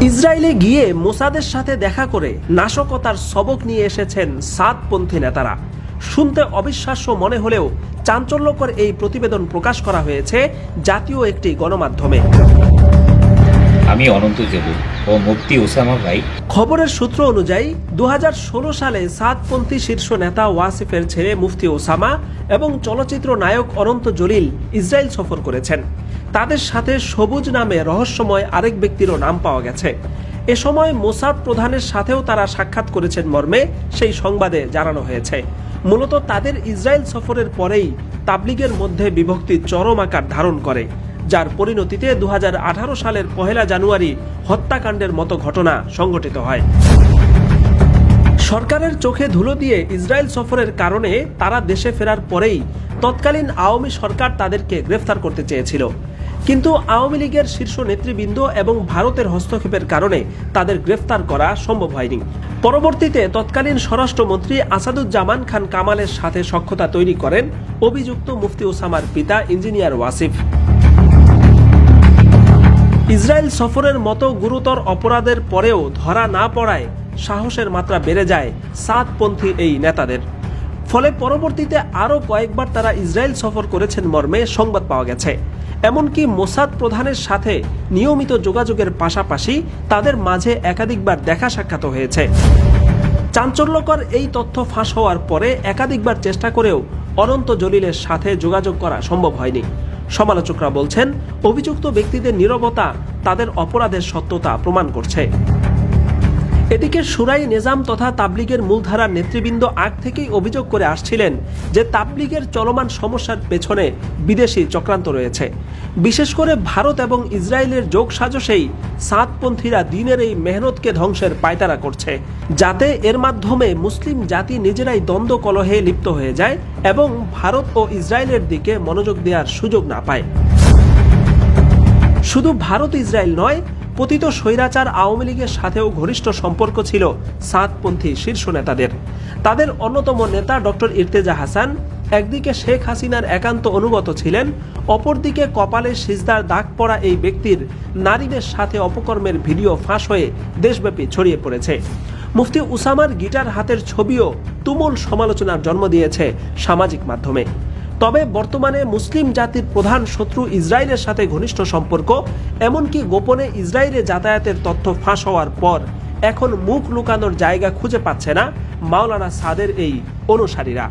ইসরায়েলে গিয়ে মোসাদের সাথে দেখা করে নাশকতার সবক নিয়ে এসেছেন সাদপন্থী নেতারা। শুনতে অবিশ্বাস্য মনে হলেও চাঞ্চল্যকর এই প্রতিবেদন প্রকাশ করা হয়েছে জাতীয় একটি গণমাধ্যমে। আমি অনন্ত জলিল ও মুফতি ওসামা ভাই। খবরের সূত্র অনুযায়ী 2016 সালে সাদপন্থী শীর্ষ নেতা ওয়াসিফের ছেলে মুফতি ওসামা এবং চলচ্চিত্র নায়ক অনন্ত জলিল ইসরায়েল সফর করেছেন। তাদের সাথে সবুজ নামে রহস্যময় আরেক ব্যক্তিরও নাম পাওয়া গেছে। এ সময় মোসাদ প্রধানের সাথেও তারা সাক্ষাৎ করেছেন মর্মে সেই সংবাদে জানানো হয়েছে। মূলত তাদের ইসরায়েল সফরের পরেই তাবলিগের মধ্যে বিভক্তি চরম আকার ধারণ করে, যার পরিণতিতে 2018 সালের 1 জানুয়ারি হত্যাকাণ্ডের মতো ঘটনা সংঘটিত হয়। সরকারের চোখে ধুলো দিয়ে ইসরায়েল সফরের কারণে তারা দেশে ফেরার পরেই তৎকালীন আওয়ামী সরকার তাদেরকে গ্রেফতার করতে চেয়েছিল, কিন্তু আওয়ামী লীগের শীর্ষ নেতৃবৃন্দ এবং ভারতের হস্তক্ষেপের কারণে তাদের গ্রেফতার করা সম্ভব হয়নি। পরবর্তীতে তৎকালীন স্বরাষ্ট্রমন্ত্রী আসাদুজ্জামান খান কামালের সাথে সখ্যতা তৈরি করেন অভিযুক্ত মুফতি ওসামার পিতা ইঞ্জিনিয়ার ওয়াসিফ। ইসরায়েল সফরের মতো গুরুতর অপরাধের পরেও ধরা না পড়ায় সাহসের মাত্রা বেড়ে যায় সাদপন্থী এই নেতাদের। ফলে পরবর্তীতে আরও কয়েকবার তারা ইসরায়েল সফর করেছেন মর্মে সংবাদ পাওয়া গেছে। এমনকি মোসাদ প্রধানের সাথে নিয়মিত যোগাযোগের পাশাপাশি তাদের মাঝে একাধিকবার দেখা সাক্ষাৎ হয়েছে। চাঞ্চল্যকর এই তথ্য ফাঁস হওয়ার পরে একাধিকবার চেষ্টা করেও অনন্ত জলিলের সাথে যোগাযোগ করা সম্ভব হয়নি। সমালোচকরা বলছেন, অভিযুক্ত ব্যক্তিদের নীরবতা তাদের অপরাধের সত্যতা প্রমাণ করছে। এদিকে শুরাই নিজাম তথা তাবলিগের মূলধারার নেতৃবৃন্দ আগ থেকেই অভিযোগ করে আসছিলেন যে তাবলিগের চলমান সমস্যার পেছনে বিদেশি চক্রান্ত রয়েছে। বিশেষ করে ভারত এবং ইসরায়েলের যোগসাজশেই সাদপন্থীরা দিনের এই মেহনতকে ধ্বংসের পায়তারা করছে, যাতে এর মাধ্যমে মুসলিম জাতি নিজেরাই দ্বন্দ্ব কলহে লিপ্ত হয়ে যায় এবং ভারত ও ইসরায়েলের দিকে মনোযোগ দেওয়ার সুযোগ না পায়। শুধু ভারত ইসরায়েল নয়, পতিত স্বৈরাচার আওয়ামী লীগের সাথেও ঘনিষ্ঠ সম্পর্ক ছিল সাদপন্থী শীর্ষ নেতাদের। তাদের অন্যতম নেতা ডক্টর ইরতেজা হাসান একদিকে শেখ হাসিনার একান্ত অনুগত ছিলেন, অপরদিকে কপালে সিজদার দাগ পড়া এই ব্যক্তির নারীদের সাথে অপকর্মের ভিডিও ফাঁস হয়ে দেশব্যাপী ছড়িয়ে পড়েছে। মুফতি ওসামার গিটার হাতের ছবিও তুমুল সমালোচনার জন্ম দিয়েছে সামাজিক মাধ্যমে। তবে বর্তমানে মুসলিম জাতির প্রধান শত্রু ইসরায়েলের সাথে ঘনিষ্ঠ সম্পর্ক, এমনকি গোপনে ইসরায়েলে যাতায়াতের তথ্য ফাঁস হওয়ার পর এখন মুখ লুকানোর জায়গা খুঁজে পাচ্ছে না মাওলানা সাদের এই অনুসারীরা।